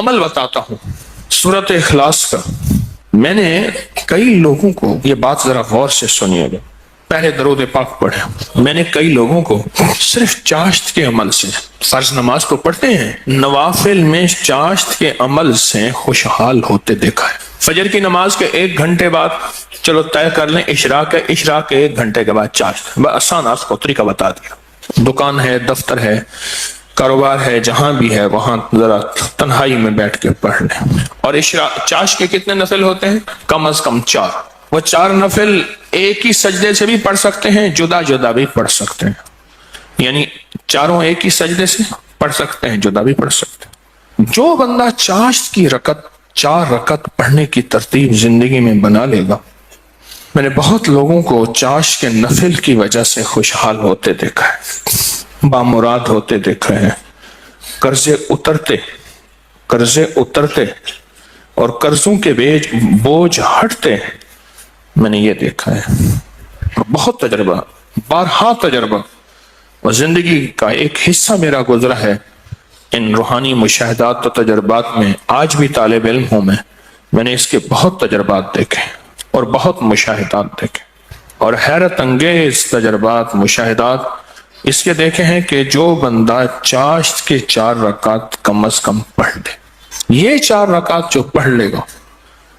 عمل بتاتا ہوں سورۃ اخلاص کا. میں نے کئی لوگوں کو، یہ بات ذرا غور سے سنیے گا، پہلے درود پاک پڑھے. میں نے کئی لوگوں کو صرف چاشت کے عمل سے، فرض نماز تو پڑھتے ہیں، نوافل میں چاشت کے عمل سے خوشحال ہوتے دیکھا ہے. فجر کی نماز کے 1 گھنٹے بعد چلو طے کر لیں اشراق ہے، اشراق کے 1 گھنٹے کے بعد چاشت. آسان آپ کو طریقہ بتا دیا. دکان ہے، دفتر ہے، کاروبار ہے، جہاں بھی ہے وہاں ذرا تنہائی میں بیٹھ کے پڑھ لیں. اور چاشت کے کتنے نفل ہوتے ہیں؟ کم از کم 4. وہ 4 نفل ایک ہی سجدے سے بھی پڑھ سکتے ہیں، جدا جدا بھی پڑھ سکتے ہیں. یعنی چاروں ایک ہی سجدے سے پڑھ سکتے ہیں، جدا بھی پڑھ سکتے ہیں. جو بندہ چاشت کی 4 رکعت پڑھنے کی ترتیب زندگی میں بنا لے گا، میں نے بہت لوگوں کو چاشت کے نفل کی وجہ سے خوشحال ہوتے دیکھا ہے، بامراد ہوتے دیکھا ہے، قرضے اترتے اور قرضوں کے بوجھ ہٹتے. میں نے یہ دیکھا ہے، بہت تجربہ، بارہا تجربہ، اور زندگی کا ایک حصہ میرا گزرا ہے ان روحانی مشاہدات و تجربات میں. آج بھی طالب علم ہوں میں نے اس کے بہت تجربات دیکھے اور بہت مشاہدات دیکھے، اور حیرت انگیز تجربات، مشاہدات اس کے دیکھے ہیں کہ جو بندہ چاشت کے 4 رکعت کم از کم پڑھ لے، یہ 4 رکعت جو پڑھ لے گا،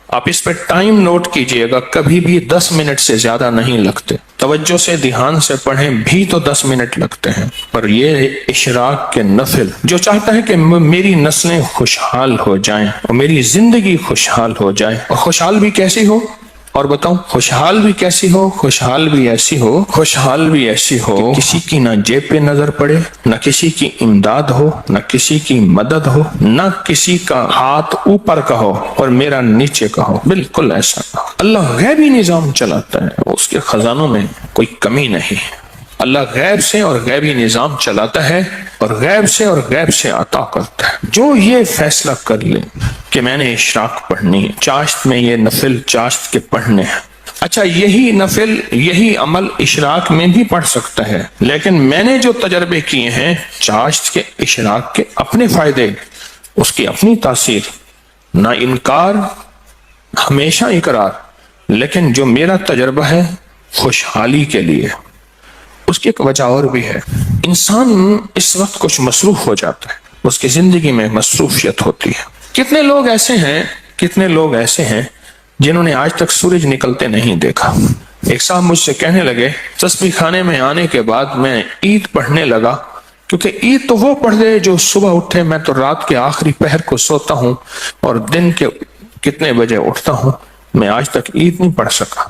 آپ اس پہ ٹائم نوٹ کیجئے گا، کبھی بھی 10 منٹ سے زیادہ نہیں لگتے. توجہ سے دھیان سے پڑھیں بھی تو 10 منٹ لگتے ہیں. پر یہ اشراق کے نفل، جو چاہتا ہے کہ میری نسلیں خوشحال ہو جائیں اور میری زندگی خوشحال ہو جائے، اور خوشحال بھی کیسی ہو، اور بتاؤں خوشحال بھی کیسی ہو، خوشحال بھی ایسی ہو کہ کسی کی نہ جیب پہ نظر پڑے، نہ کسی کی امداد ہو، نہ کسی کی مدد ہو، نہ کسی کا ہاتھ اوپر کا ہو اور میرا نیچے کا ہو. بالکل ایسا نہ ہو. اللہ غیبی نظام چلاتا ہے، اس کے خزانوں میں کوئی کمی نہیں. اللہ غیب سے اور غیبی نظام چلاتا ہے اور غیب سے عطا کرتا ہے. جو یہ فیصلہ کر لے کہ میں نے اشراق پڑھنی ہے، چاشت میں یہ نفل چاشت کے پڑھنے ہیں. اچھا، یہی نفل، یہی عمل اشراق میں بھی پڑھ سکتا ہے، لیکن میں نے جو تجربے کیے ہیں چاشت کے، اشراق کے، اپنے فائدے، اس کی اپنی تاثیر، نہ انکار ہمیشہ اقرار، لیکن جو میرا تجربہ ہے خوشحالی کے لیے. اس کی ایک وجہ اور بھی ہے. انسان اس وقت کچھ مصروف ہو جاتا ہے، اس کی زندگی میں مصروفیت ہوتی ہے. کتنے لوگ ایسے ہیں جنہوں نے آج تک سورج نکلتے نہیں دیکھا. ایک صاحب مجھ سے کہنے لگے، تسبیح خانے میں آنے کے بعد میں عید پڑھنے لگا، کیونکہ عید تو وہ پڑھ دے جو صبح اٹھے، میں تو رات کے آخری پہر کو سوتا ہوں اور دن کے کتنے بجے اٹھتا ہوں، میں آج تک عید نہیں پڑھ سکا.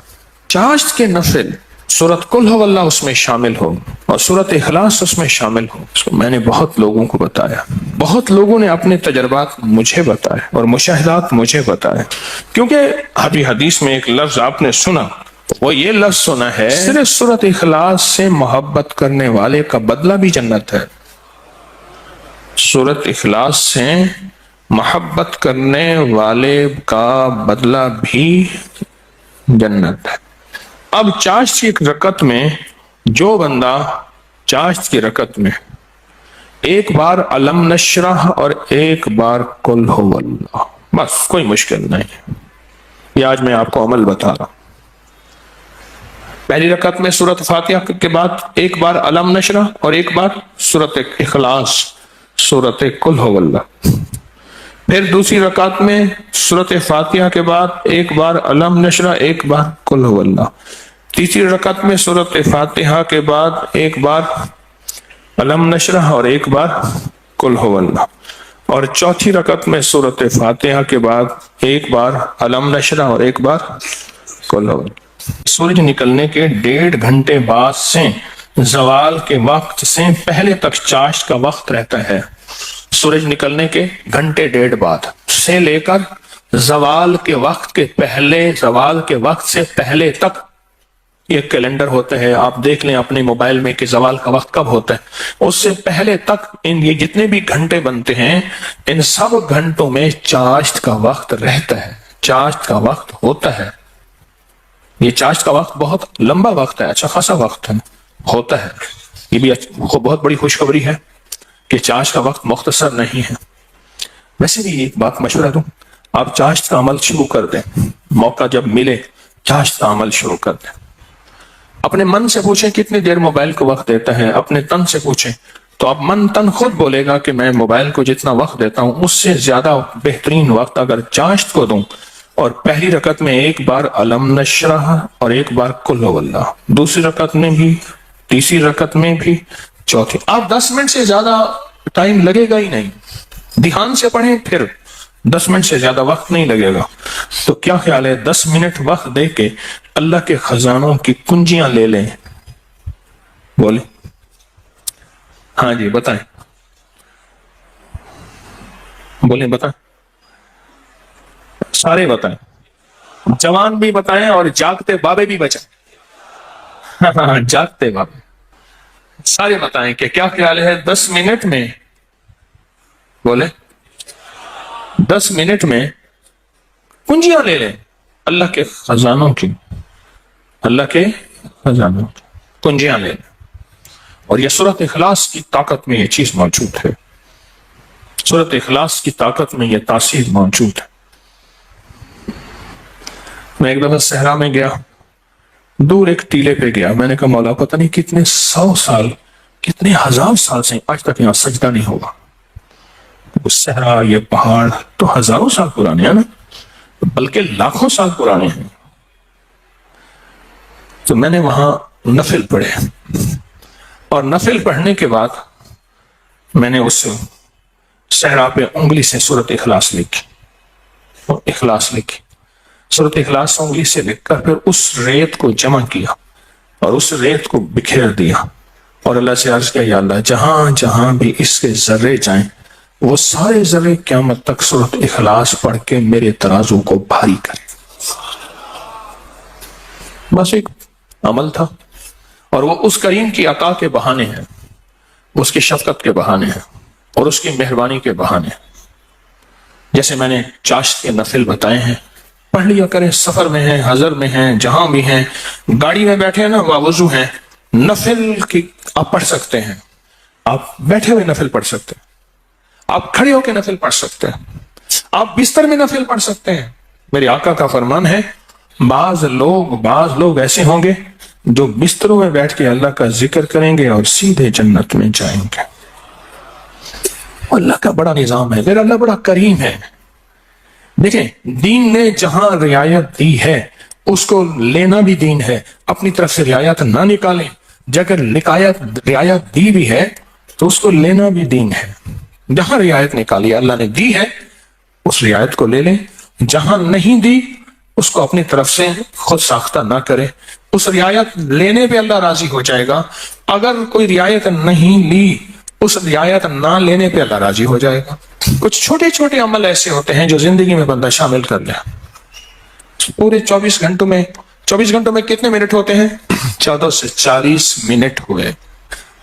چاشت کے نفل، سورۃ قل ہو اللہ اس میں شامل ہو اور سورۃ اخلاص اس میں شامل ہو. اس کو میں نے بہت لوگوں کو بتایا، بہت لوگوں نے اپنے تجربات مجھے بتائے اور مشاہدات مجھے بتائے. کیونکہ ابھی حدیث میں ایک لفظ آپ نے سنا، وہ یہ لفظ سنا ہے، صرف سورۃ اخلاص سے محبت کرنے والے کا بدلہ بھی جنت ہے. سورۃ اخلاص سے محبت کرنے والے کا بدلہ بھی جنت ہے. اب چاشت کی رکعت میں جو بندہ چاشت کی رکعت میں ایک بار علم نشرح اور ایک بار قل ہو اللہ، بس کوئی مشکل نہیں. یہ آج میں آپ کو عمل بتا رہا ہوں. پہلی رکعت میں سورۃ فاتحہ کے بعد ایک بار علم نشرح اور ایک بار سورۃ اخلاص، سورۃ قل ہو اللہ. پھر دوسری رکعت میں سورۃ فاتحہ کے بعد ایک بار علم نشرح، ایک بار قل ہو اللہ. تیسری رکعت میں سورۃ فاتحہ کے بعد ایک بار علم نشرح اور ایک بار قل ہو اللہ. اور چوتھی رکعت میں سورۃ فاتحہ کے بعد ایک بار علم نشرح اور ایک بار قل ہو اللہ. سورج نکلنے کے 1.5 گھنٹے بعد سے زوال کے وقت سے پہلے تک چاشت کا وقت رہتا ہے. سورج نکلنے کے 1.5 گھنٹے بعد سے لے کر زوال کے وقت سے پہلے تک یہ کیلنڈر ہوتا ہے، آپ دیکھ لیں اپنے موبائل میں کہ زوال کا وقت کب ہوتا ہے. اس سے پہلے تک یہ جتنے بھی گھنٹے بنتے ہیں، ان سب گھنٹوں میں چاشت کا وقت رہتا ہے، چاشت کا وقت ہوتا ہے. یہ چاشت کا وقت بہت لمبا وقت ہے، اچھا خاصا وقت ہوتا ہے. یہ بھی بہت بڑی خوشخبری ہے کہ چاشت کا وقت مختصر نہیں ہے. ویسے بھی ایک بات مشورہ دوں، آپ چاشت کا عمل شروع کر دیں، موقع جب ملے چاشت کا عمل شروع کر دیں۔ اپنے من سے پوچھیں کتنی دیر موبائل کو وقت دیتا ہے، اپنے تن سے پوچھیں تو اب من تن خود بولے گا کہ میں موبائل کو جتنا وقت دیتا ہوں اس سے زیادہ بہترین وقت اگر چاشت کو دوں، اور پہلی رکعت میں ایک بار علم نشرح اور ایک بار قل هو اللہ، دوسری رکعت میں بھی، تیسری رکعت میں بھی، چوتھی، آپ 10 منٹ سے زیادہ ٹائم لگے گا ہی نہیں، دھیان سے پڑھیں، پھر 10 منٹ سے زیادہ وقت نہیں لگے گا۔ تو کیا خیال ہے 10 منٹ وقت دے کے اللہ کے خزانوں کی کنجیاں لے لیں؟ بولیں، ہاں جی بتائیں، بولیں بتائیں، سارے بتائیں، جوان بھی بتائیں اور جاگتے بابے بھی بچائیں، ہاں جاگتے بابے سارے بتائیں کہ کیا خیال ہے 10 منٹ میں، بولیں 10 منٹ میں کنجیاں لے لیں اللہ کے خزانوں کی، اللہ کے خزانوں کی کنجیاں لے لیں۔ اور یہ سورۃ اخلاص کی طاقت میں یہ چیز موجود ہے، سورۃ اخلاص کی طاقت میں یہ تاثیر موجود ہے۔ میں ایک دفعہ صحرا میں گیا، دور ایک ٹیلے پہ گیا، میں نے کہا مولا پتہ نہیں کتنے 100 سال کتنے 1000 سال سے آج تک یہاں سجدہ نہیں ہوگا۔ وہ صحرا، یہ پہاڑ تو ہزاروں سال پرانے ہیں نا، بلکہ لاکھوں سال پرانے ہیں۔ تو میں نے وہاں نفل پڑھے، اور نفل پڑھنے کے بعد میں نے اس صحرا پہ انگلی سے سورۃ اخلاص لکھی، اخلاص لکھی، سورۃ اخلاص انگلی سے لکھ کر پھر اس ریت کو جمع کیا اور اس ریت کو بکھیر دیا، اور اللہ سے عرض کیا یا اللہ جہاں جہاں بھی اس کے ذرے جائیں وہ سارے ذرے قیامت تک سورۃ اخلاص پڑھ کے میرے ترازو کو بھاری کریں۔ بس ایک عمل تھا، اور وہ اس کریم کی عطا کے بہانے ہیں، اس کی شفقت کے بہانے ہیں، اور اس کی مہربانی کے بہانے ہیں۔ جیسے میں نے چاشت کے نفل بتائے ہیں، پڑھ لیا کریں، سفر میں ہیں، حضر میں ہیں، جہاں بھی ہیں، گاڑی میں بیٹھے ہیں نا، وضو ہیں، نفل کی آپ پڑھ سکتے ہیں، آپ بیٹھے ہوئے نفل پڑھ سکتے ہیں، آپ کھڑے ہو کے نفل پڑھ سکتے ہیں، آپ بستر میں نفل پڑھ سکتے ہیں۔ میرے آقا کا فرمان ہے بعض لوگ ایسے ہوں گے جو بستروں میں بیٹھ کے اللہ کا ذکر کریں گے اور سیدھے جنت میں جائیں گے۔ اللہ کا بڑا نظام ہے، میرا اللہ بڑا کریم ہے۔ دیکھیں دین نے جہاں رعایت دی ہے اس کو لینا بھی دین ہے، اپنی طرف سے رعایت نہ نکالیں، اگر رعایت دی بھی ہے تو اس کو لینا بھی دین ہے۔ جہاں رعایت نکالی اللہ نے دی ہے اس رعایت کو لے لیں، جہاں نہیں دی اس کو اپنی طرف سے خود ساختہ نہ کرے، اس رعایت لینے پہ اللہ راضی ہو جائے گا، اگر کوئی رعایت نہیں لی اس رعایت نہ لینے پہ اللہ راضی ہو جائے گا۔ کچھ چھوٹے چھوٹے عمل ایسے ہوتے ہیں جو زندگی میں بندہ شامل کر لے۔ پورے 24 گھنٹوں میں کتنے منٹ ہوتے ہیں؟ 14 سے 40 منٹ ہوئے۔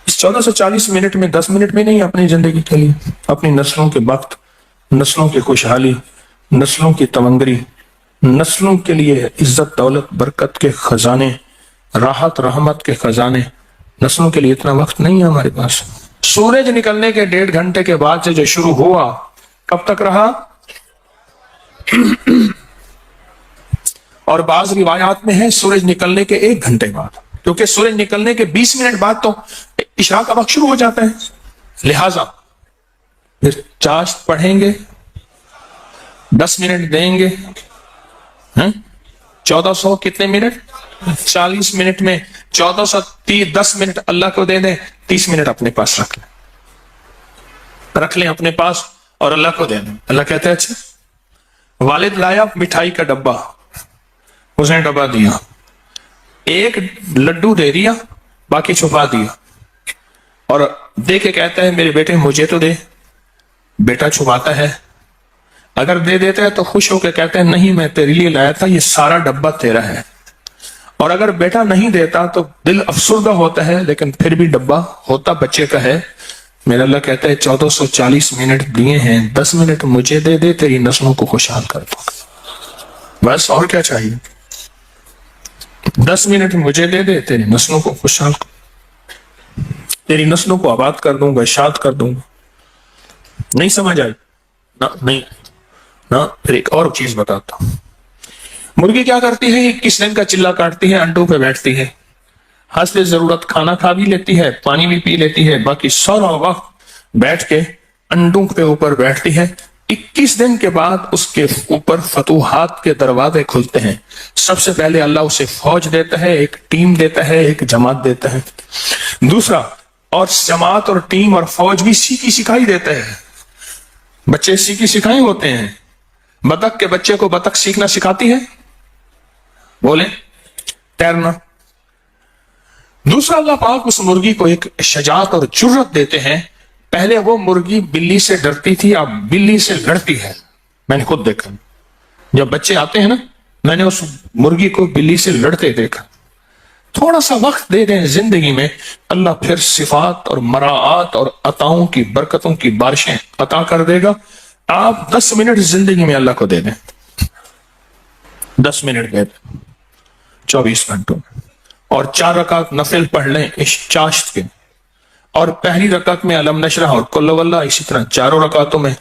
اس 14 سے 40 منٹ میں 10 منٹ میں نہیں، اپنی زندگی کے لیے، اپنی نسلوں کے وقت، نسلوں کی خوشحالی، نسلوں کی تمنگری، نسلوں کے لیے عزت دولت برکت کے خزانے، راحت رحمت کے خزانے، نسلوں کے لیے اتنا وقت نہیں ہے ہمارے پاس۔ سورج نکلنے کے 1.5 گھنٹے کے بعد سے جو شروع ہوا کب تک رہا؟ اور بعض روایات میں ہے سورج نکلنے کے 1 گھنٹے بعد، کیونکہ سورج نکلنے کے 20 منٹ بعد تو عشاء کا وقت شروع ہو جاتا ہے، لہذا پھر چاشت پڑھیں گے، 10 منٹ دیں گے، 1400 کتنے منٹ؟ 40 منٹ میں 1410 منٹ اللہ کو دے دیں، 30 منٹ اپنے پاس رکھ لیں اپنے پاس اور اللہ کو دے دیں۔ اللہ کہتے ہیں اچھا والد لایا مٹھائی کا ڈبہ، اس نے ڈبہ دیا، ایک لڈو دے دیا، باقی چھپا دیا، اور دے کے کہتا ہے میرے بیٹے مجھے تو دے۔ بیٹا چھپاتا ہے، اگر دے دیتا ہے تو خوش ہو کے کہتے ہیں نہیں میں تیرے لیے لایا تھا، یہ سارا ڈبہ تیرا ہے۔ اور اگر بیٹا نہیں دیتا تو دل افسردہ ہوتا ہے، لیکن پھر بھی ڈبہ ہوتا بچے کا ہے۔ میرا اللہ کہتا ہے 1440 منٹ دیے ہیں، 10 منٹ مجھے دے دے، تیری نسلوں کو خوشحال کر دوں، بس اور کیا چاہیے؟ 10 منٹ مجھے دے دے، تیری نسلوں کو خوشحال تیری نسلوں کو آباد کر دوں گا، اشاد کر دوں گا۔ نہیں سمجھ آئی؟ نہیں نا، پھر ایک اور چیز بتاتا ہوں. مرغی کیا کرتی ہے؟ 21 دن کا چلا کاٹتی ہے، انڈوں پہ بیٹھتی ہے، حسب ضرورت کھانا کھا بھی لیتی ہے، پانی بھی پی لیتی ہے، باقی سارا وقت بیٹھ کے انڈوں کے اوپر بیٹھتی ہے. 21 دن کے بعد اس کے اوپر فتوحات کے دروازے کھلتے ہیں. سب سے پہلے اللہ اسے فوج دیتا ہے، ایک ٹیم دیتا ہے، ایک جماعت دیتا ہے. دوسرا، اور جماعت اور ٹیم اور فوج بھی سیکھی سکھائی دیتا ہے. بچے سیکھی سکھائی ہوتے ہیں. بطخ کے بچے کو بطخ سیکھنا سکھاتی ہے، بولیں تیرنا. دوسرا، اللہ پاک اس مرغی کو ایک شجاعت اور جرت دیتے ہیں. پہلے وہ مرغی بلی سے ڈرتی تھی، اب بلی سے لڑتی ہے. میں نے خود دیکھا، جب بچے آتے ہیں نا، میں نے اس مرغی کو بلی سے لڑتے دیکھا. تھوڑا سا وقت دے دیں زندگی میں، اللہ پھر صفات اور مراعات اور عطاؤں کی برکتوں کی بارشیں عطا کر دے گا. آپ 10 منٹ زندگی میں اللہ کو دے دیں، 10 منٹ دے دیں 24 گھنٹوں میں، اور 4 رکعت نفل پڑھ لیں اس چاشت کے، اور پہلی رکعت میں علم نشرح اور قل واللہ، اسی طرح 4 رکعتوں میں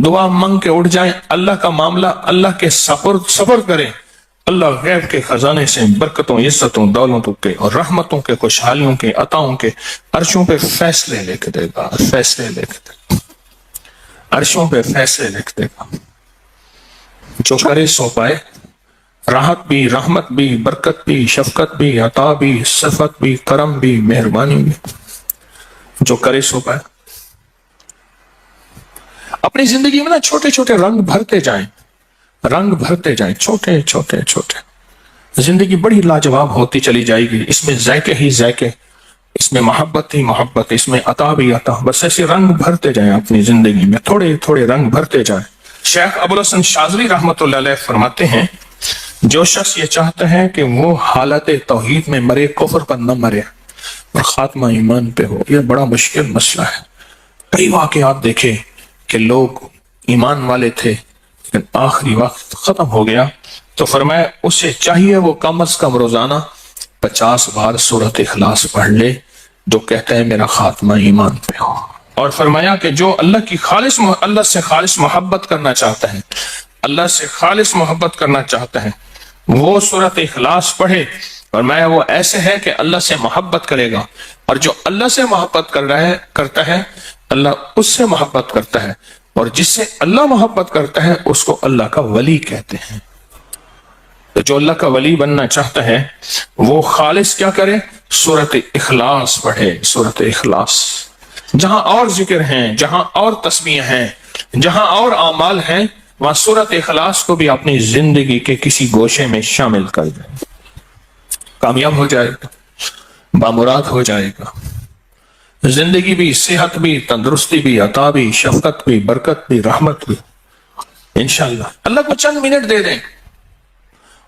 دعا مانگ کے اٹھ جائیں. اللہ کا معاملہ اللہ کے سفر کریں. اللہ غیب کے خزانے سے برکتوں، عزتوں، دولتوں کے اور رحمتوں کے، خوشحالیوں کے، عطاؤں کے عرشوں پہ فیصلے لے کے دے گا، فیصلے لے کے دے گا، عرشوں پہ فیصلے لے کے دے گا. جو کرے سو پائے، راحت بھی، رحمت بھی، برکت بھی، شفقت بھی، عطا بھی، صفت بھی، کرم بھی، مہربانی بھی. جو کرے سو پائے. اپنی زندگی میں نا چھوٹے چھوٹے رنگ بھرتے جائیں، رنگ بھرتے جائیں، چھوٹے چھوٹے چھوٹے. زندگی بڑی لاجواب ہوتی چلی جائے گی. اس میں ذائقے ہی ذائقے، اس میں محبت ہی محبت، اس میں عطا بھی عطا. بس ایسے رنگ بھرتے جائیں اپنی زندگی میں، تھوڑے تھوڑے رنگ بھرتے جائیں. شیخ ابو الحسن شاذلی رحمۃ اللہ علیہ فرماتے ہیں، جو شخص یہ چاہتا ہے کہ وہ حالت توحید میں مرے، کفر پر نہ مرے اور خاتمہ ایمان پہ ہو، یہ بڑا مشکل مسئلہ ہے. کئی واقعات دیکھے کہ لوگ ایمان والے تھے لیکن آخری وقت ختم ہو گیا، تو فرمایا اسے چاہیے وہ کم از کم روزانہ 50 بار سورۃ اخلاص پڑھ لے، جو کہتا ہے میرا خاتمہ ایمان پہ ہو. اور فرمایا کہ جو اللہ سے خالص محبت کرنا چاہتا ہے، اللہ سے خالص محبت کرنا چاہتا ہے، وہ سورۃ اخلاص پڑھے. فرمایا وہ ایسے ہے کہ اللہ سے محبت کرے گا، اور جو اللہ سے محبت کرتا ہے اللہ اس سے محبت کرتا ہے، اور جس سے اللہ محبت کرتا ہے اس کو اللہ کا ولی کہتے ہیں. تو جو اللہ کا ولی بننا چاہتا ہے وہ خالص کیا کرے؟ سورۃ اخلاص پڑھے. سورۃ اخلاص، جہاں اور ذکر ہیں، جہاں اور تسبیح ہیں، جہاں اور اعمال ہیں، وہاں سورۃ اخلاص کو بھی اپنی زندگی کے کسی گوشے میں شامل کر دیں. کامیاب ہو جائے گا، بامراد ہو جائے گا. زندگی بھی، صحت بھی، تندرستی بھی، عطا بھی، شفقت بھی، برکت بھی، رحمت بھی انشاءاللہ. اللہ کو چند منٹ دے دیں،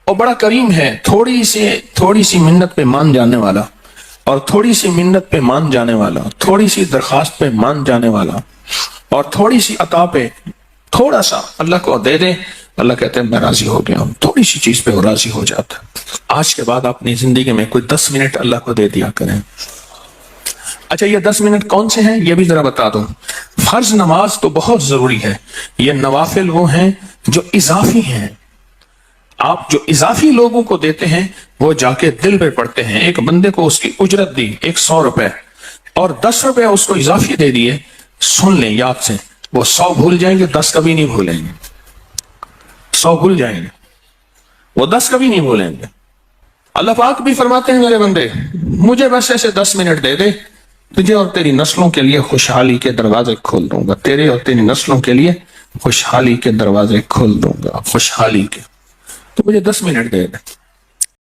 اور بڑا کریم ہے. تھوڑی سی منت پہ مان جانے والا، اور تھوڑی سی منت پہ مان جانے والا، تھوڑی سی درخواست پہ مان جانے والا، اور تھوڑی سی عطا پہ تھوڑا سا اللہ کو دے دیں، اللہ کہتے ہیں میں راضی ہو گیا ہوں. تھوڑی سی چیز پہ وہ راضی ہو جاتا ہے. آج کے بعد اپنی زندگی میں کوئی 10 منٹ اللہ کو دے دیا کریں. اچھا، یہ 10 منٹ کون سے ہیں یہ بھی ذرا بتا دوں. فرض نماز تو بہت ضروری ہے، یہ نوافل وہ ہیں جو اضافی ہیں. آپ جو اضافی لوگوں کو دیتے ہیں وہ جا کے دل پہ پڑتے ہیں. ایک بندے کو اس کی اجرت دی 100 روپے، اور 10 روپے اس کو اضافی دے دیے. سن لیں یاد سے، وہ 100 بھول جائیں گے، 10 کبھی نہیں بھولیں گے. 100 بھول جائیں گے، وہ 10 کبھی نہیں بھولیں گے. اللہ پاک بھی فرماتے ہیں میرے بندے مجھے بس ایسے 10 منٹ دے دے، تجھے اور تیری نسلوں کے لیے خوشحالی کے دروازے کھول دوں گا. تیرے اور تیری نسلوں کے لیے خوشحالی کے دروازے کھول دوں گا، خوشحالی کے. تو مجھے 10 منٹ دے دے.